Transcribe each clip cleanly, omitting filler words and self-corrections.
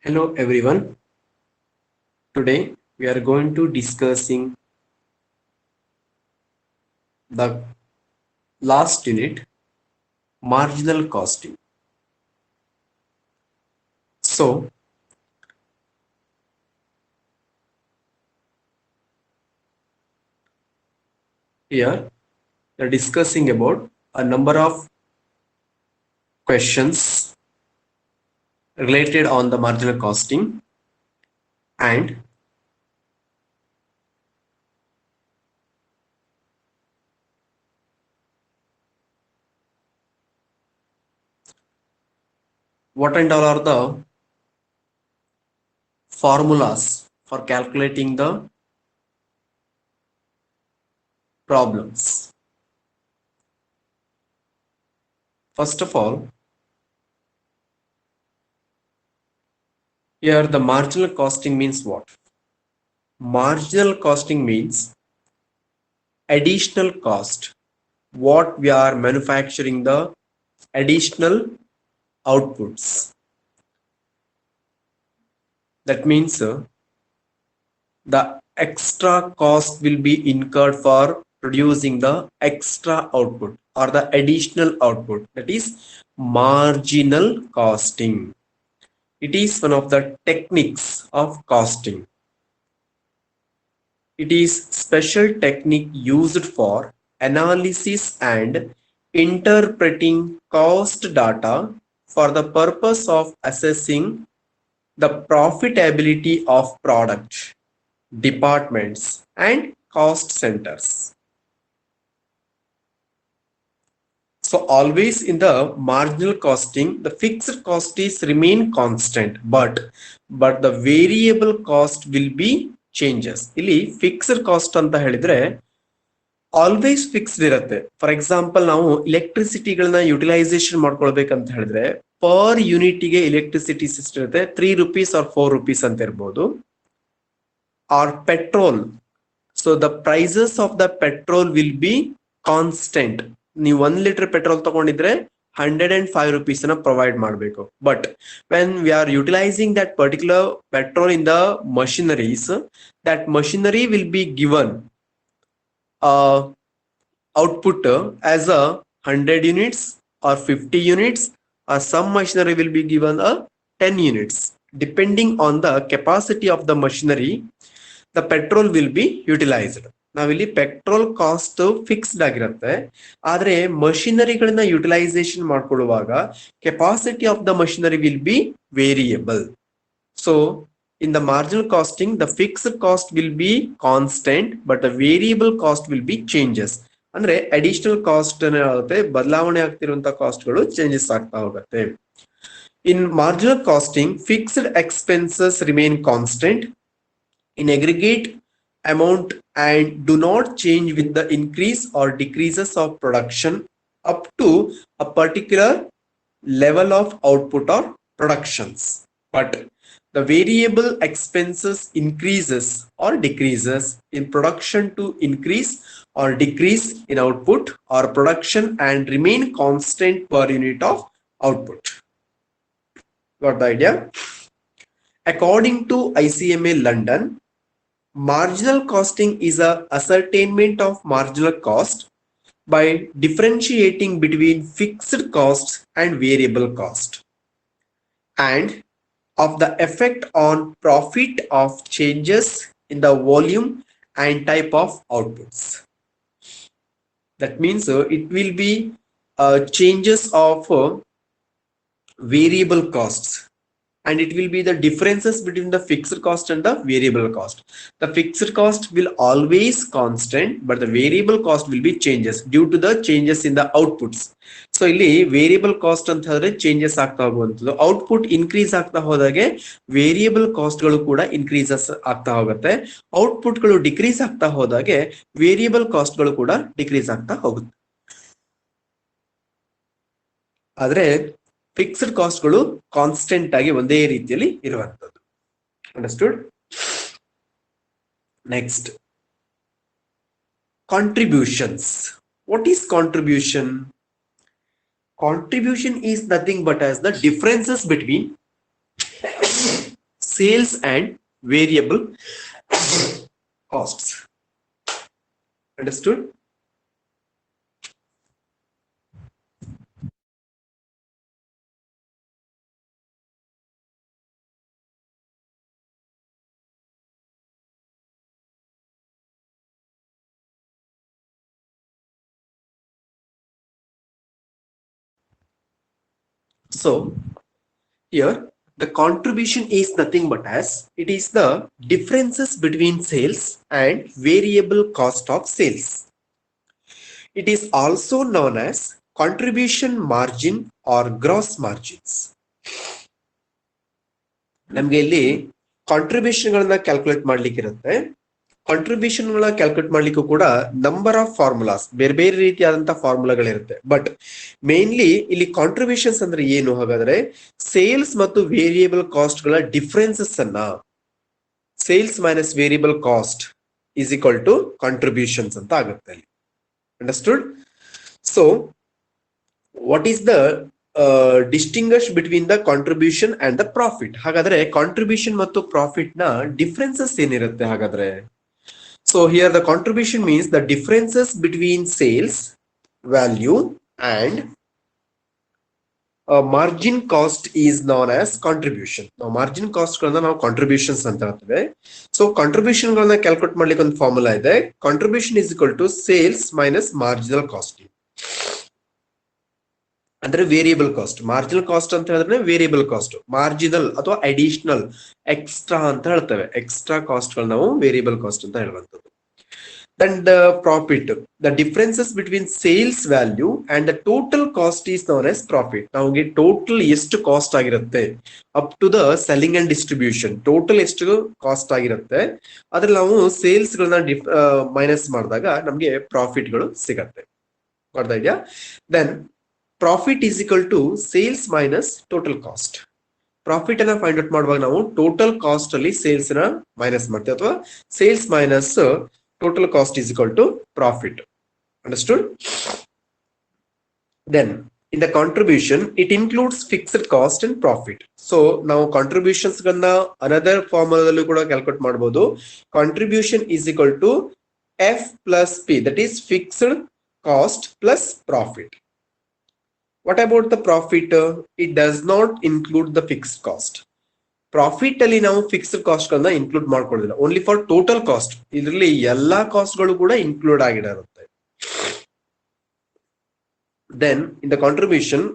Hello everyone. Today we are going to discussing the last unit, marginal costing. So here we are discussing about a number of questions related on the marginal costing, and what and all are the formulas for calculating the problems. First of all, here the marginal costing means what? Marginal costing means additional cost, what we are manufacturing, the additional outputs. That means the extra cost will be incurred for producing the extra output or the additional output, that is marginal costing. It is one of the techniques of costing. It is special technique used for analysis and interpreting cost data for the purpose of assessing the profitability of product, departments, and cost centers. So always in the marginal costing, the fixed cost is remain constant, but the variable cost will be changes. ಇಲ್ಲಿ fixed cost ಅಂತ ಹೇಳಿದ್ರೆ always fixed ಇರುತ್ತೆ. For example, ನಾವು ಇಲೆಕ್ಟ್ರಿಸಿಟಿಗಳನ್ನ utilisation ಮಾಡ್ಕೊಳ್ಬೇಕಂತ ಹೇಳಿದ್ರೆ per ಯೂನಿಟ್ಗೆ electricity system ಇರುತ್ತೆ, 3 rupees or 4 rupees ಅಂತ ಇರ್ಬೋದು. Or petrol, so the prices of the petrol will be constant. ನೀವು 1 liter ಪೆಟ್ರೋಲ್ ತಗೊಂಡಿದ್ರೆ 105 rupees ಅನ್ನ ಪ್ರೊವೈಡ್ ಮಾಡಬೇಕು. But when we are utilising that particular petrol in the machineries, that machinery will be given output as a 100 units or 50 units, or some machinery will be given a 10 units. Depending on the capacity of the machinery, the petrol will be utilized. ನಾವಿಲ್ಲಿ petrol cost fixed ಆಗಿರುತ್ತೆ, ಆದ್ರೆ ಮಷಿನರಿಗಳನ್ನ utilization ಮಾಡ್ಕೊಳ್ಳುವಾಗ capacity of the machinery will be variable. So in the marginal costing, the fixed cost will be constant, but the variable cost will be changes. ಅಂದ್ರೆ additional cost ಏನಾಗುತ್ತೆ, ಬದಲಾವಣೆ ಆಗ್ತಿರುವಂತ cost ಗಳು changes ಆಗ್ತಾ ಹೋಗುತ್ತೆ. In marginal costing, fixed expenses remain constant in aggregate amount and do not change with the increase or decreases of production up to a particular level of output or productions. But the variable expenses increases or decreases in production to increase or decrease in output or production and remain constant per unit of output. Got the idea? According to ICMA London, marginal costing is a ascertainment of marginal cost by differentiating between fixed costs and variable cost, and of the effect on profit of changes in the volume and type of outputs. That means it will be changes of variable costs, and it will be the differences between the fixed cost and the variable cost. The fixed cost will always constant, but the variable cost will be changes due to the changes in the outputs. So ಇಲ್ಲಿ variable cost ಅಂತ ಹೇಳಿದ್ರೆ changes ಆಗ್ತಾ ಹೋಗುವಂಥದ್ದು. Output increase ಆಗ್ತಾ ಹೋದಾಗೆ variable cost ಗಳು ಕೂಡ increases ಆಗ್ತಾ ಹೋಗುತ್ತೆ. ಔಟ್ಪುಟ್ ಗಳು ಡಿಕ್ರೀಸ್ ಆಗ್ತಾ ಹೋದಾಗೆ ವೇರಿಯಬಲ್ ಕಾಸ್ಟ್ ಗಳು ಕೂಡ ಡಿಕ್ರೀಸ್ ಆಗ್ತಾ ಹೋಗುತ್ತೆ. ಆದ್ರೆ ಫಿಕ್ಸ್ಡ್ ಕಾಸ್ಟ್ ಗಳು ಕಾನ್ಸ್ಟೆಂಟ್ ಆಗಿ ಒಂದೇ ರೀತಿಯಲ್ಲಿ ಇರುವಂತದ್ದು. Understood? Next, contributions. What is contribution? Contribution is nothing but as the differences between sales and variable costs. Understood? So here the contribution is nothing but as it is the differences between sales and variable cost of sales. It is also known as contribution margin or gross margins. ನಮಗೆ ಇಲ್ಲಿ contribution ಗಳನ್ನ calculate ಮಾಡ್ಲಿಕ್ಕೆ ಇರುತ್ತೆ. Contribution ಗಳ calculate ಮಾಡ್ಲಿಕ್ಕೂ ಕೂಡ number of formulas ಬೇರೆ ಬೇರೆ ರೀತಿಯಾದಂತಹ ಫಾರ್ಮುಲಾಗಳಿರುತ್ತೆ. ಬಟ್ ಮೇನ್ಲಿ ಇಲ್ಲಿ ಕಾಂಟ್ರಿಬ್ಯೂಷನ್ಸ್ ಅಂದ್ರೆ ಏನು ಹಾಗಾದ್ರೆ ಸೇಲ್ಸ್ ಮತ್ತು ವೇರಿಯಬಲ್ ಕಾಸ್ಟ್ ಗಳ ಡಿಫರೆನ್ಸಸ್ ಅನ್ನ sales minus variable cost is equal to contributions ಅಂತ ಆಗುತ್ತೆ ಅಲ್ಲಿ. Understood? So what is the distinguish between the contribution and the profit? ಹಾಗಾದ್ರೆ ಕಾಂಟ್ರಿಬ್ಯೂಷನ್ ಮತ್ತು ಪ್ರಾಫಿಟ್ ನ ಡಿಫರೆನ್ಸಸ್ ಏನಿರುತ್ತೆ ಹಾಗಾದ್ರೆ? So here the contribution means the differences between sales value and margin cost is known as contribution. ನಾವು margin cost ಗಳನ್ನ ನಾವು contributions ಅಂತ ಹೇಳ್ತೇವೆ. ಸೊ ಕಾಂಟ್ರಿಬ್ಯೂಷನ್ ಗಳನ್ನ ಕ್ಯಾಲ್ಕುಲೇಟ್ ಮಾಡ್ಲಿಕ್ಕೆ ಒಂದು ಫಾರ್ಮುಲಾ ಇದೆ. Contribution is equal to sales minus marginal cost. ಅಂದ್ರೆ ವೇರಿಯಬಲ್ ಕಾಸ್ಟ್. ಮಾರ್ಜಿನಲ್ ಕಾಸ್ಟ್ ಅಂತ ಹೇಳಿದ್ರೆ ವೇರಿಯಬಲ್ ಕಾಸ್ಟ್, ಮಾರ್ಜಿನಲ್ ಅಥವಾ ಅಡಿಷನಲ್ ಎಕ್ಸ್ಟ್ರಾ ಅಂತ ಹೇಳ್ತೇವೆ. ಎಕ್ಸ್ಟ್ರಾ ಕಾಸ್ಟ್ ಗಳು ನಾವು ವೇರಿಯಬಲ್ ಕಾಸ್ಟ್ ಅಂತ ಹೇಳುವಂಥದ್ದು. Then the profit, the differences between sales value and the total cost is known as profit. ನಮಗೆ ಟೋಟಲ್ ಎಷ್ಟು ಕಾಸ್ಟ್ ಆಗಿರುತ್ತೆ up to the selling and distribution, total ಎಷ್ಟು ಕಾಸ್ಟ್ ಆಗಿರುತ್ತೆ ಅದ್ರಲ್ಲಿ ನಾವು ಸೇಲ್ಸ್ ಗಳನ್ನ ಮೈನಸ್ ಮಾಡಿದಾಗ ನಮ್ಗೆ ಪ್ರಾಫಿಟ್ ಗಳು ಸಿಗತ್ತೆ. ಮಾಡ್ತಾ ಇದೆಯಾ? Then profit is equal to sales minus total cost. Profit ಅನ್ನ ಫೈಂಡ್ ಔಟ್ ಮಾಡುವಾಗ ನಾವು ಟೋಟಲ್ ಕಾಸ್ಟ್ ಅಲ್ಲಿ ಸೇಲ್ಸ್ ನ ಮೈನಸ್ ಮಾಡ್ತೀವಿ, ಅಥವಾ sales minus total cost is equal to profit. Understood? Then in the contribution it includes fixed cost and profit. So ನಾವು contributions ಗಳನ್ನ another ಫಾರ್ಮುಲಾದಲ್ಲೂ ಕೂಡ ಕ್ಯಾಲ್ಕುಲೇಟ್ ಮಾಡಬಹುದು. Contribution is equal to F plus P, that is fixed cost plus profit. What about the profit? It does not include the fixed cost. Profit ಅಲ್ಲಿ ನಾವು fixed cost ಗಳನ್ನ include ಮಾಡ್ಕೊಳ್ಳೋದಿಲ್ಲ, only for total cost. ಇದರಲ್ಲಿ ಎಲ್ಲಾ cost ಗಳು ಕೂಡ include ಆಗಿರುತ್ತೆ. Then in the contribution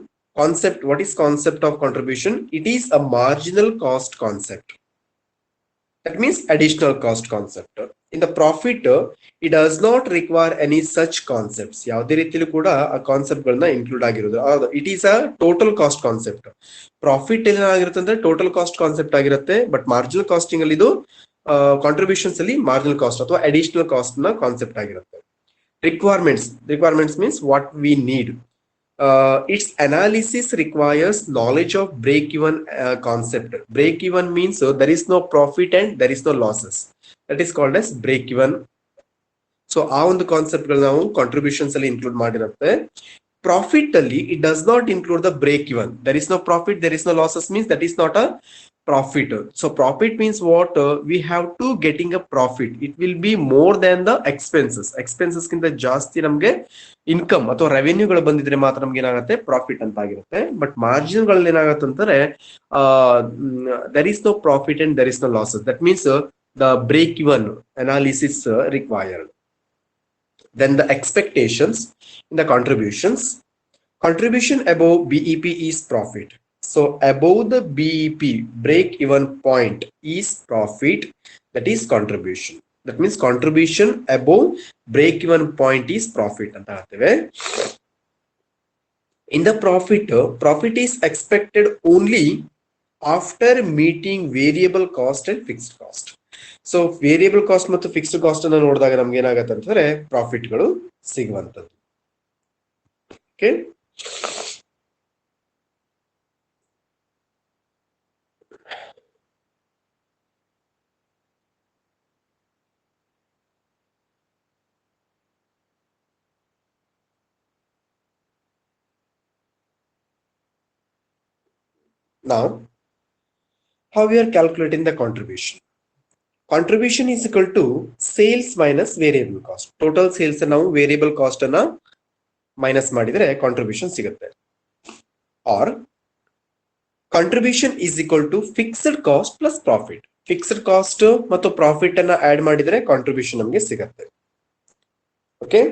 concept, what is concept of contribution? It is a marginal cost concept. That means additional cost concept. In the profit, it does not require any such concepts. ಯಾವುದೇ ರೀತಿಯಲ್ಲೂ ಕೂಡ ಆ concept ಗಳನ್ನ include ಆಗಿರೋದು. It is a total cost concept. Profit ಏನಾಗಿರುತ್ತೆ ಅಂದ್ರೆ total cost concept ಆಗಿರುತ್ತೆ. But marginal casting ಅಲ್ಲಿ ಇದು ಕಾಂಟ್ರಿಬ್ಯೂಷನ್ಸ್ ಅಲ್ಲಿ ಮಾರ್ಜಿನಲ್ ಕಾಸ್ಟ್ ಅಥವಾ ಅಡಿಷನಲ್ ಕಾಸ್ಟ್ ನ ಕಾನ್ಸೆಪ್ಟ್ ಆಗಿರುತ್ತೆ. Requirements means what we need. Its analysis requires knowledge of break-even concept. Break-even means there is no profit and there is no losses. That is called as break-even. So ಆ ಒಂದು concept ಗಳು ನಾವು contributions ಅಲ್ಲಿ include ಮಾಡಿರುತ್ತೆ. Profit ಅಲ್ಲಿ it does not include the break even. There is no profit, there is no losses means that is not a profit. So profit means what? We have to getting a profit. It will be more than the expenses. Expenses ಗಿಂತ ಜಾಸ್ತಿ ನಮ್ಗೆ income ಅಥವಾ ರೆವೆನ್ಯೂಗಳು ಬಂದಿದ್ರೆ ಮಾತ್ರ ನಮ್ಗೆ ಏನಾಗುತ್ತೆ profit ಅಂತ ಆಗಿರುತ್ತೆ. ಬಟ್ ಮಾರ್ಜಿನ್ ಗಳಲ್ಲಿ ಏನಾಗುತ್ತೆ ಅಂತಾರೆ there is no profit and there is no losses. That means the break even analysis required. Then the expectations in the contributions. Contribution above BEP is profit. So above the BEP, break even point, is profit. That is contribution. That means contribution above break even point is profit anta ಹೇಳ್ತೇವೆ. In the profit, profit is expected only after meeting variable cost and fixed cost. So variable cost ಮತ್ತು fixed cost ಅನ್ನು ನೋಡಿದಾಗ ನಮ್ಗೆ ಏನಾಗತ್ತೆ ಅಂತಂದ್ರೆ profit ಗಳು ಸಿಗುವಂತದ್ದು. Okay, now How we are calculating the contribution? Contribution is equal to sales minus variable cost. Total sales ನಾವು variable cost ಅನ್ನ ಮೈನಸ್ ಮಾಡಿದ್ರೆ ಕಾಂಟ್ರಿಬ್ಯೂಷನ್ ಸಿಗುತ್ತೆ. Or contribution is equal to fixed cost plus profit. Fixed cost ಮತ್ತು profit ಅನ್ನ add ಮಾಡಿದ್ರೆ contribution ನಮಗೆ ಸಿಗುತ್ತೆ. Okay,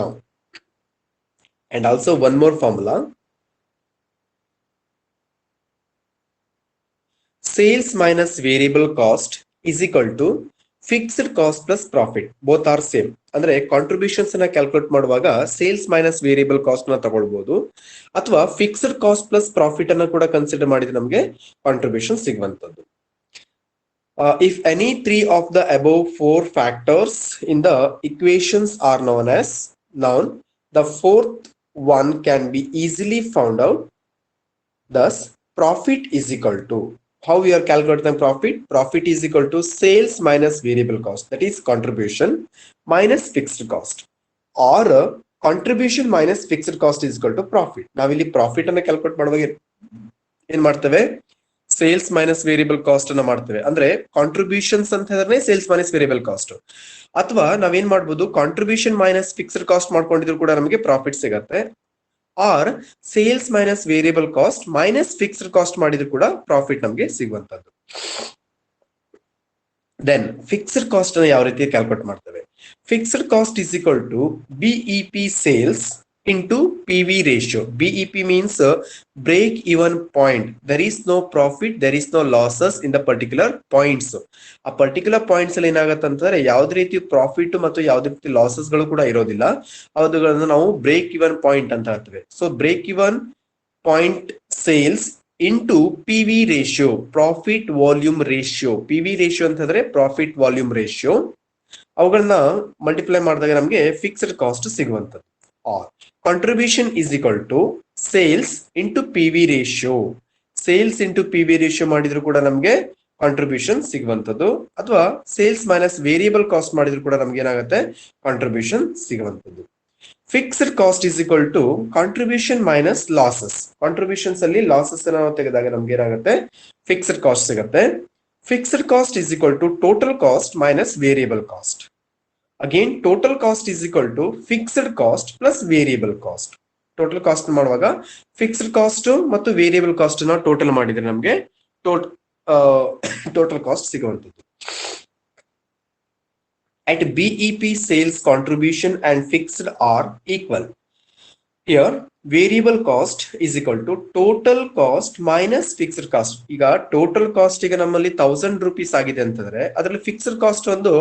now and also one more formula. Sales minus variable cost is equal to fixed cost plus profit. Both are same. ಅಂದ್ರೆ contributions ಅನ್ನ calculate ಮಾಡುವಾಗ sales minus variable cost ನ ತಗೊಳ್ಬಹುದು, ಅಥವಾ ಫಿಕ್ಸ್ಡ್ ಕಾಸ್ಟ್ ಪ್ಲಸ್ ಪ್ರಾಫಿಟ್ ಅನ್ನ ಕೂಡ consider ಮಾಡಿದ್ರೆ ನಮಗೆ contribution ಸಿಗುವಂತದ್ದು. If any three of the above four factors in the equations are known, the fourth one can be easily found out. Thus, profit is equal to, how we are calculating profit? Profit is equal to sales minus variable cost, that is contribution minus fixed cost, or contribution minus fixed cost is equal to profit. Now, ಇಲ್ಲಿ profit ಅನ್ನು calculate ಮಾಡುವಾಗ ಏನ್ ಮಾಡ್ತೇವೆ? Sales minus variable cost ಅನ್ನ ಮಾಡ್ತೇವೆ. ಅಂದ್ರೆ contributions ಅಂತ ಹೇಳಿದ್ರೆ ಸೇಲ್ಸ್ ಮೈನಸ್ ವೇರಿಯಬಲ್ ಕಾಸ್ಟ್, ಅಥವಾ ನಾವೇನ್ ಮಾಡ್ಬೋದು, ಕಾಂಟ್ರಿಬ್ಯೂಷನ್ ಮೈನಸ್ ಫಿಕ್ಸ್ಡ್ ಕಾಸ್ಟ್ ಮಾಡ್ಕೊಂಡಿದ್ರು ಕೂಡ ನಮಗೆ ಪ್ರಾಫಿಟ್ ಸಿಗತ್ತೆ, or sales minus variable cost minus fixed cost ಮಾಡಿದ್ರು ಕೂಡ ಪ್ರಾಫಿಟ್ ನಮಗೆ ಸಿಗುವಂತದ್ದು. ದೆನ್ ಫಿಕ್ಸ್ಡ್ ಕಾಸ್ಟ್ ಅನ್ನು ಯಾವ ರೀತಿ ಕ್ಯಾಲ್ಕುಲೇಟ್ ಮಾಡ್ತೇವೆ? Fixed cost is equal to BEP sales into PV ratio. BEP means break even point. There is no profit, there is no losses in the particular points. ಆ particular points ಅಲ್ಲಿ ಏನಾಗುತ್ತೆ ಅಂತಂದ್ರೆ ಯಾವ್ದೇ ರೀತಿ ಪ್ರಾಫಿಟ್ ಮತ್ತು ಯಾವ್ದೇ ರೀತಿ ಲಾಸಸ್ ಗಳು ಕೂಡ ಇರೋದಿಲ್ಲ. ಅವುಗಳನ್ನ ನಾವು ಬ್ರೇಕ್ ಇವನ್ ಪಾಯಿಂಟ್ ಅಂತ ಹೇಳ್ತೇವೆ. So break even point sales into PV ratio, profit volume ratio. PV ratio ಅಂತಂದ್ರೆ ಪ್ರಾಫಿಟ್ ವಾಲ್ಯೂಮ್ ರೇಷಿಯೋ. ಅವುಗಳನ್ನ ಮಲ್ಟಿಪ್ಲೈ ಮಾಡಿದಾಗ ನಮಗೆ ಫಿಕ್ಸ್ಡ್ ಕಾಸ್ಟ್ ಸಿಗುವಂತದ್ದು. Or contribution is equal to sales into PV ratio. Sales into PV ratio ಮಾಡಿದ್ರು ಕೂಡ ನಮಗೆ contribution ಸಿಗುವಂತದ್ದು, ಅಥವಾ sales minus variable cost ಮಾಡಿದ್ರು ಕೂಡ ನಮ್ಗೆ ಏನಾಗುತ್ತೆ, ಕಾಂಟ್ರಿಬ್ಯೂಷನ್ ಸಿಗುವಂತದ್ದು. Fixed cost is equal to contribution minus losses. Contributions ಅಲ್ಲಿ ಲಾಸಸ್ ನಾವು ತೆಗೆದಾಗ ನಮ್ಗೆ ಏನಾಗುತ್ತೆ, ಫಿಕ್ಸ್ಡ್ ಕಾಸ್ಟ್ ಸಿಗುತ್ತೆ. Fixed cost is equal to total cost minus variable cost. Again, total cost is equal to fixed cost plus variable cost. Total cost ಮಾಡುವಾಗ fixed cost ಮತ್ತು variable cost ನ total ಮಾಡಿದ್ರೆ ನಮಗೆ total cost ಸಿಗುವಂತದ್ದು. At BEP, sales contribution and fixed are equal. Here variable cost is equal to total cost minus fixed cost. ಈಗ total cost ಈಗ ನಮ್ಮಲ್ಲಿ 1000 rupees ಆಗಿದೆ ಅಂತಂದ್ರೆ ಅದರಲ್ಲಿ fixed cost ಒಂದು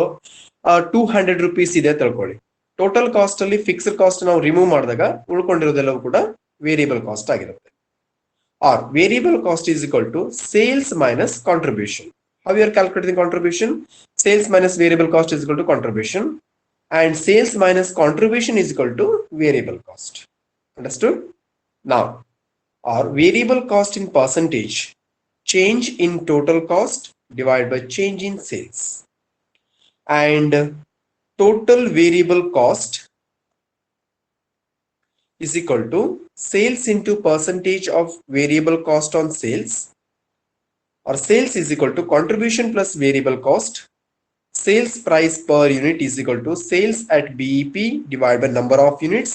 200 rupees ಇದೆ ತಿಳ್ಕೊಳ್ಳಿ. ಟೋಟಲ್ ಕಾಸ್ಟ್ ಅಲ್ಲಿ ಫಿಕ್ಸ್ಡ್ ಕಾಸ್ಟ್ ನಾವು ರಿಮೂವ್ ಮಾಡಿದಾಗ ಉಳ್ಕೊಂಡಿರೋದೆಲ್ಲವೂ ಕೂಡ ವೇರಿಯಬಲ್ ಕಾಸ್ಟ್ ಆಗಿರುತ್ತೆ. Or variable cost is equal to sales minus contribution. How you are calculating contribution? Sales minus variable cost is equal to contribution, and sales minus contribution is equal to variable cost. Understood? Now or variable cost in percentage change in total cost divided by change in sales, and total variable cost is equal to sales into percentage of variable cost on sales, or sales is equal to contribution plus variable cost. Sales price per unit is equal to sales at BEP divided by number of units.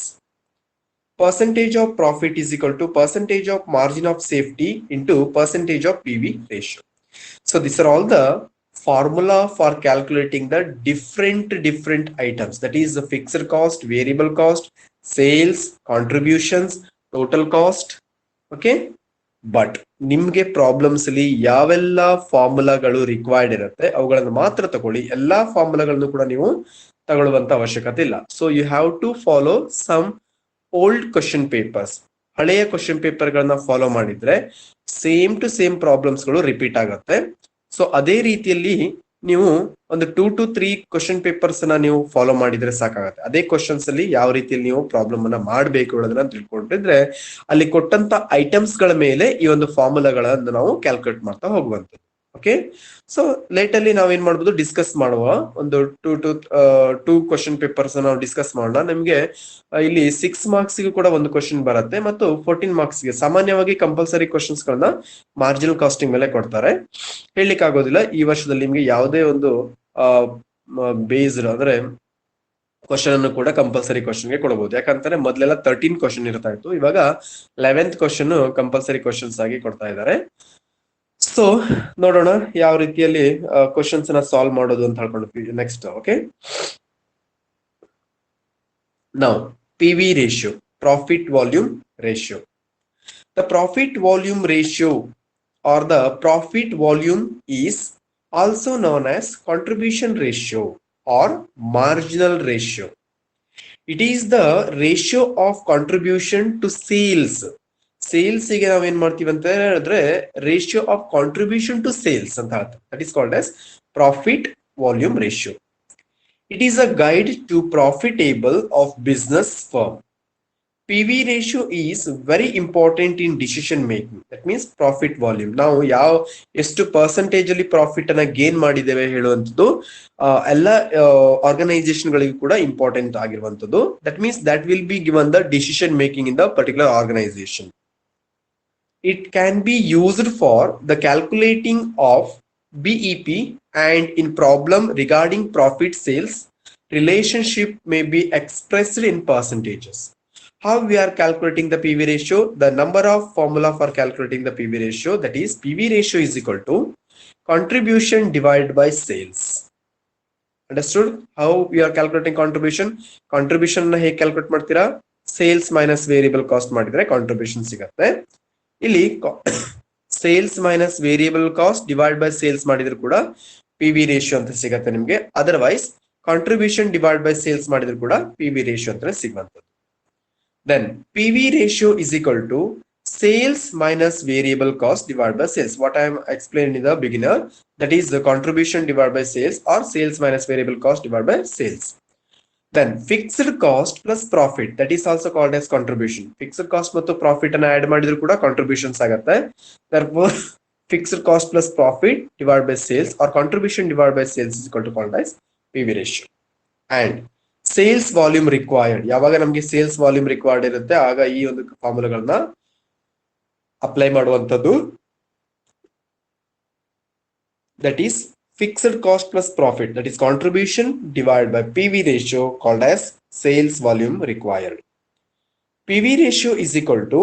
Percentage of profit is equal to percentage of margin of safety into percentage of PV ratio. So these are all the formula for calculating the different items, that is the fixed cost, variable cost, sales, contributions, total cost. Okay, but ನಿಮ್ಗೆ problems ಅಲ್ಲಿ ಯಾವೆಲ್ಲ ಫಾರ್ಮುಲಾಗಳು required ಇರುತ್ತೆ ಅವುಗಳನ್ನು ಮಾತ್ರ ತಗೊಳ್ಳಿ. ಎಲ್ಲಾ ಫಾರ್ಮುಲಾಗಳನ್ನು ಕೂಡ ನೀವು ತಗೊಳ್ಳುವಂತ ಅವಶ್ಯಕತೆ ಇಲ್ಲ. So you have to follow some old question papers. ಹಳೆಯ ಕ್ವಶನ್ ಪೇಪರ್ ಗಳನ್ನ ಫಾಲೋ ಮಾಡಿದ್ರೆ ಸೇಮ್ ಟು ಸೇಮ್ ಪ್ರಾಬ್ಲಮ್ಸ್ ಗಳು ರಿಪೀಟ್ ಆಗುತ್ತೆ. ಸೊ ಅದೇ ರೀತಿಯಲ್ಲಿ ನೀವು ಒಂದು 2 to 3 ಕ್ವಶನ್ ಪೇಪರ್ಸ್ ನ ನೀವು ಫಾಲೋ ಮಾಡಿದ್ರೆ ಸಾಕಾಗುತ್ತೆ. ಅದೇ ಕ್ವಶನ್ಸ್ ಅಲ್ಲಿ ಯಾವ ರೀತಿಯಲ್ಲಿ ನೀವು ಪ್ರಾಬ್ಲಮ್ ಅನ್ನ ಮಾಡಬೇಕು ಅನ್ನೋದನ್ನ ತಿಳ್ಕೊಂಡಿದ್ರೆ ಅಲ್ಲಿ ಕೊಟ್ಟಂತ ಐಟಮ್ಸ್ ಗಳ ಮೇಲೆ ಈ ಒಂದು ಫಾರ್ಮುಲಾಗಳನ್ನು ನಾವು ಕ್ಯಾಲ್ಕುಲೇಟ್ ಮಾಡ್ತಾ ಹೋಗುವಂತದ್ದು. ಓಕೆ, ಸೊ ಲೇಟಲ್ಲಿ ನಾವೇನ್ ಮಾಡ್ಬೋದು, ಡಿಸ್ಕಸ್ ಮಾಡುವ ಒಂದು ಟೂ ಕ್ವಶನ್ ಪೇಪರ್ಸ್ ನಾವು ಡಿಸ್ಕಸ್ ಮಾಡೋಣ. ನಿಮ್ಗೆ ಇಲ್ಲಿ 6 marks ಗೆ ಕೂಡ ಒಂದು ಕ್ವಶನ್ ಬರುತ್ತೆ ಮತ್ತು 14 marks ಗೆ ಸಾಮಾನ್ಯವಾಗಿ ಕಂಪಲ್ಸರಿ ಕ್ವಶನ್ಸ್ ಗಳನ್ನ ಮಾರ್ಜಿನಲ್ ಕಾಸ್ಟಿಂಗ್ ಮೇಲೆ ಕೊಡ್ತಾರೆ. ಹೇಳಲಿಕ್ಕೆ ಆಗೋದಿಲ್ಲ, ಈ ವರ್ಷದಲ್ಲಿ ನಿಮ್ಗೆ ಯಾವುದೇ ಒಂದು ಬೇಸ್ಡ್ ಅಂದ್ರೆ ಕ್ವಶನ್ ಅನ್ನು ಕೂಡ ಕಂಪಲ್ಸರಿ ಕ್ವಶನ್ ಗೆ ಕೊಡಬಹುದು. ಯಾಕಂತಂದ್ರೆ ಮೊದಲೆಲ್ಲ 13 ಕ್ವಶನ್ ಇರ್ತಾ ಇತ್ತು, ಇವಾಗ 11th ಕ್ವಶನ್ ಕಂಪಲ್ಸರಿ ಕ್ವಶನ್ಸ್ ಆಗಿ ಕೊಡ್ತಾ ಇದ್ದಾರೆ. ಸೊ ನೋಡೋಣ ಯಾವ ರೀತಿಯಲ್ಲಿ ಕ್ವಶನ್ಸ್ ನ ಸಾಲ್ವ್ ಮಾಡೋದು ಅಂತ ಹೇಳ್ಕೊಂಡು next. Okay, now PV ratio, profit volume ratio. The profit volume ratio or the profit volume is also known as contribution ratio or marginal ratio. It is the ratio of contribution to sales. Sales ಗೆ ನಾವೇನ್ ಮಾಡ್ತೀವಿ ಅಂತ ಹೇಳಿದ್ರೆ ratio of contribution to sales ಅಂತ ಹೇಳ್ತಾರೆ. That is called as profit volume ratio. It is a guide to profitable of business firm. PV ratio is very important in decision making. That means profit volume. ನಾವು ಎಷ್ಟು percentage ಅಲ್ಲಿ profit ಅನ್ನ gain ಮಾಡಿದ್ದೇವೆ ಹೇಳುವಂಥದ್ದು ಎಲ್ಲ organisation ಗಳಿಗೂ ಕೂಡ important ಆಗಿರುವಂತದ್ದು. That means that will be given the decision making in the particular organisation. It can be used for the calculating of BEP, and in problem regarding profit sales relationship may be expressed in percentages. How we are calculating the PV ratio? The number of formula for calculating the PV ratio, that is PV ratio is equal to contribution divided by sales. Understood how we are calculating contribution? Contribution na ಹೇಗೆ calculate ಮಾಡ್ತೀರಾ? Sales minus variable cost ಮಾಡಿದ್ರೆ contribution ಸಿಗುತ್ತೆ. ಇಲ್ಲಿ sales minus variable cost divide by sales ಮಾಡಿದ್ರು ಕೂಡ PV ratio ಅಂತ ಸಿಗತ್ತೆ ನಿಮ್ಗೆ. Otherwise contribution divide by sales ಮಾಡಿದ್ರು ಕೂಡ PV ರೇಷಿಯೋ ಅಂತ ಸಿಗುವಂತದ್ದು. Then PV ratio is equal to sales minus variable cost divide by sales. What I am explain in the beginner, that is the contribution divide by sales or sales minus variable cost divide by sales. Then fixed cost plus profit, that is also called as contribution. Fixed cost ಮತ್ತು profit ಅನ್ನ add ಮಾಡಿದ್ರು ಕೂಡ contributions ಆಗುತ್ತೆ. Therefore fixed cost plus profit divided by sales or contribution divided by sales is equal to called as PV ratio. And sales volume required, ಯಾವಾಗ ನಮಗೆ sales volume required ಇರುತ್ತೆ ಆಗ ಈ ಒಂದು ಫಾರ್ಮುಲಾಗಳನ್ನ ಅಪ್ಲೈ ಮಾಡುವಂತದ್ದು. That is fixed cost plus profit, that is contribution divided by PV ratio called as sales volume required. PV ratio is equal to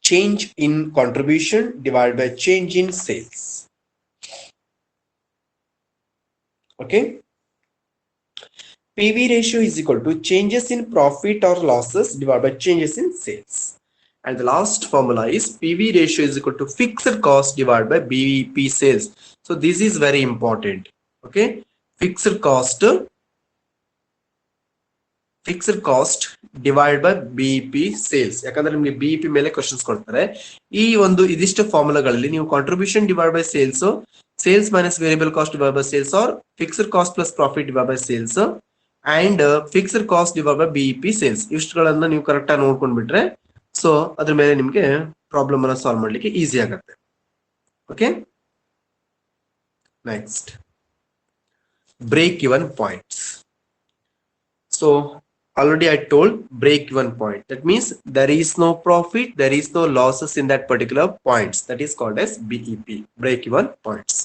change in contribution divided by change in sales. Okay, PV ratio is equal to changes in profit or losses divided by changes in sales. And the last formula is PV ratio is equal to fixed cost divided by BEP sales. So this is very important. Okay, fixed cost divided by BEP sales. ಯಾಕಂದ್ರೆ ನಿಮಗೆ BEP ಮೇಲೆ questions ಕೊಡ್ತಾರೆ. ಈ ಒಂದು ಇದಿಷ್ಟು ಫಾರ್ಮುಲಾಗಳಲ್ಲಿ ನೀವು contribution divide by sales, sales minus variable cost divide by sales or fixed cost plus profit divide by sales and fixed cost divide by BEP sales, ಇಷ್ಟುಗಳನ್ನ ನೀವು ಕರೆಕ್ಟ್ ಆಗಿ ನೋಡ್ಕೊಂಡ್ಬಿಟ್ರೆ ಸೊ ಅದ್ರ ಮೇಲೆ ನಿಮ್ಗೆ ಪ್ರಾಬ್ಲಮ್ ಅನ್ನ ಸಾಲ್ವ್ ಮಾಡ್ಲಿಕ್ಕೆ ಈಸಿ ಆಗುತ್ತೆ. Okay, next break even points. So already I told break even point, that means there is no profit, there is no losses in that particular points, that is called as BEP, break even points.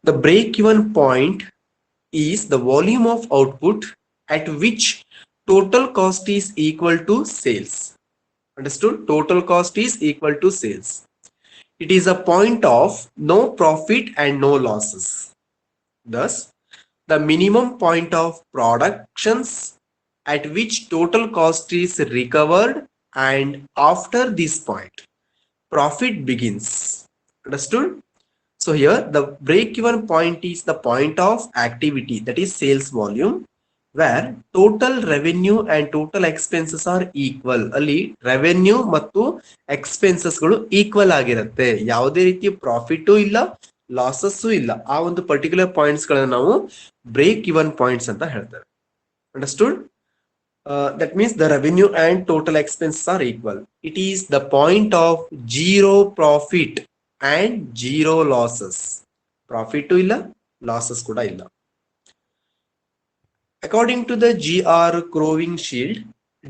The break even point is the volume of output at which total cost is equal to sales. Understood? Total cost is equal to sales. It is a point of no profit and no losses. Thus, the minimum point of productions at which total cost is recovered, and after this point, profit begins. Understood? So here the break-even point is the point of activity, that is sales volume, where total revenue and total expenses are equal. ಅಲ್ಲಿ revenue ಮತ್ತು expenses ಗಳು equal ಆಗಿರುತ್ತೆ, ಯಾವುದೇ ರೀತಿಯ profit ಇಲ್ಲ losses ಇಲ್ಲ. ಆ ಒಂದು ಪರ್ಟಿಕ್ಯುಲರ್ ಪಾಯಿಂಟ್ಸ್ ಗಳನ್ನ ನಾವು ಬ್ರೇಕ್ ಇವನ್ ಪಾಯಿಂಟ್ಸ್ ಅಂತ ಹೇಳ್ತೇವೆ. Understood? That means the revenue and total expenses are equal. It is the point of zero profit and zero losses. Profit illa, losses kuda illa. According to the GR Crowing Shield,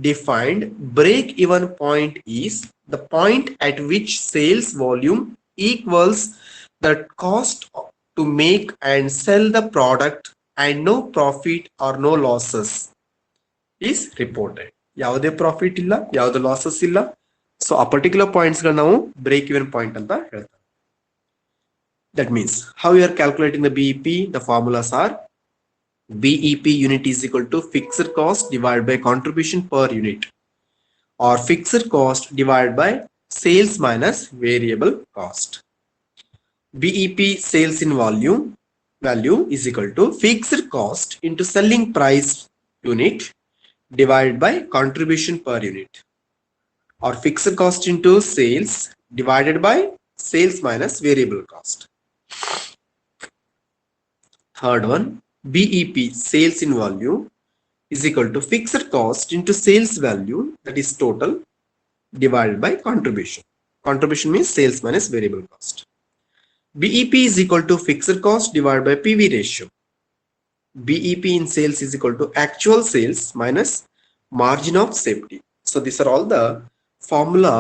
defined break-even point is the point at which sales volume equals the cost to make and sell the product and no profit or no losses is reported. ಯಾವುದೇ profit ಇಲ್ಲ, ಯಾವುದೇ losses ಇಲ್ಲ. So ಆ particular points ಗಳನ್ನ ನಾವು break even point ಅಂತ ಹೇಳ್ತಾರೆ. That means how you are calculating the BEP, the formulas are BEP unit is equal to fixed cost divided by contribution per unit, or fixed cost divided by sales minus variable cost. BEP sales in volume value is equal to fixed cost into selling price unit divided by contribution per unit, or fixed cost into sales divided by sales minus variable cost. Third one, BEP sales in volume is equal to fixed cost into sales value, that is total, divided by contribution. Contribution means sales minus variable cost. BEP is equal to fixed cost divided by PV ratio. BEP in sales is equal to actual sales minus margin of safety. So these are all the formula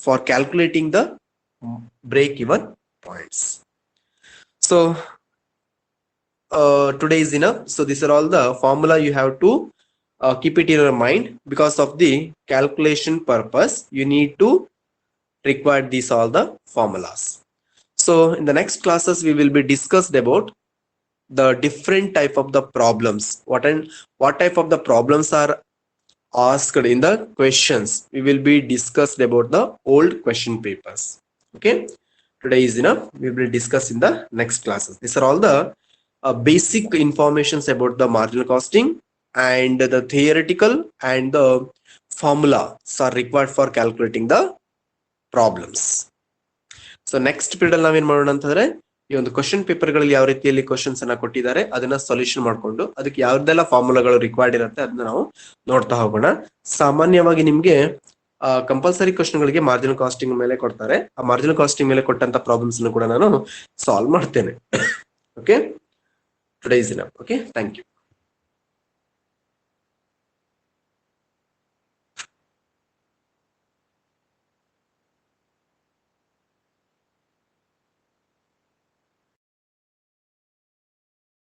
for calculating the break-even points. So today is enough. So these are all the formula you have to keep it in your mind. Because of the calculation purpose, you need to require these all the formulas. So in the next classes, we will be discussed about the different type of the problems. What type of the problems are asked in the questions. We will be discussed about the old question papers. Okay, today is enough. We will discuss in the next classes. These are all the basic informations about the marginal costing, and the theoretical and the formulas are required for calculating the problems. So next period ನಾವೇನ್ ಮಾಡೋಣ ಅಂತಂದ್ರೆ, ಈ ಒಂದು question paper ಗಳಲ್ಲಿ ಯಾವ ರೀತಿಯಲ್ಲಿ questions ಅನ್ನ ಕೊಟ್ಟಿದ್ದಾರೆ ಅದನ್ನ ಸೊಲ್ಯೂಷನ್ ಮಾಡ್ಕೊಂಡು ಅದಕ್ಕೆ ಯಾವ್ದೆಲ್ಲ ಫಾರ್ಮುಲಾಗಳು ರಿಕ್ವೈರ್ಡ್ ಇರುತ್ತೆ ಅದನ್ನ ನಾವು ನೋಡ್ತಾ ಹೋಗೋಣ. ಸಾಮಾನ್ಯವಾಗಿ ನಿಮ್ಗೆ ಕಂಪಲ್ಸರಿ ಕ್ವಶನ್ ಗಳಿಗೆ ಮಾರ್ಜಿನಲ್ ಕಾಸ್ಟಿಂಗ್ ಮೇಲೆ ಕೊಡ್ತಾರೆ. ಆ ಮಾರ್ಜಿನಲ್ ಕಾಸ್ಟಿಂಗ್ ಮೇಲೆ ಕೊಟ್ಟಂತ ಪ್ರಾಬ್ಲಮ್ಸ್ ಕೂಡ ನಾನು ಸಾಲ್ವ್ ಮಾಡ್ತೇನೆ. Okay, today is enough. Okay, thank you.